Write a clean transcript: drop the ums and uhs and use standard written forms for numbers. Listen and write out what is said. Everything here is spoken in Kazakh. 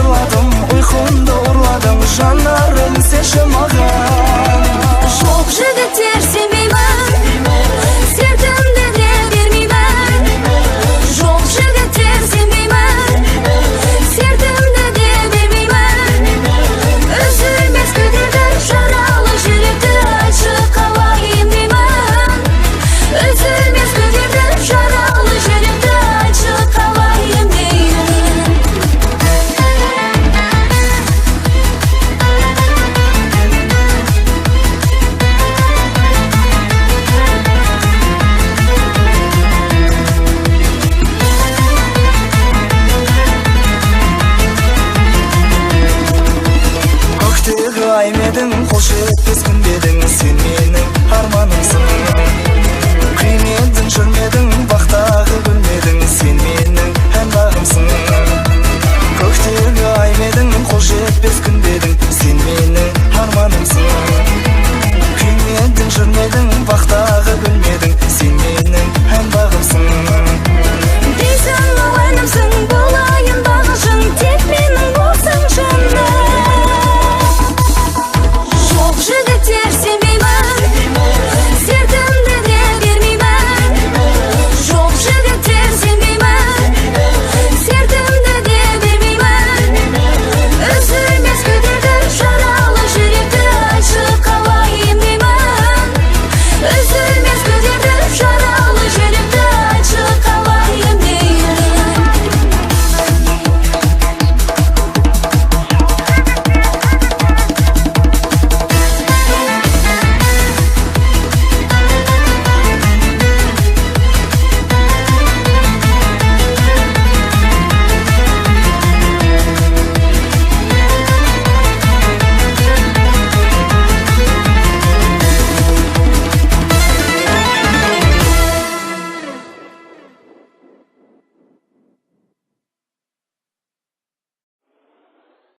жырладым, ұйқымды ұрладым, жанарым сенші маған. Жоқ жігіттер сенбеймін, сертімді де бермеймін. Жоқ жігіттер сенбеймін, сертімді де бермеймін. Үзілмес күйдірді жаралы жүректі, айтшы қалай емдеймін. Үзілмес күйдірді жаралы жүректі, айтшы қалай емдеймін. Көктегі ай медің, қош етпес күн дедің, сен менің арманымсың. Күймедің, жүрмедің, бақтағы гүлмедің, сен менің ән бағымсың. Көктегі ай медің, қош етпес күн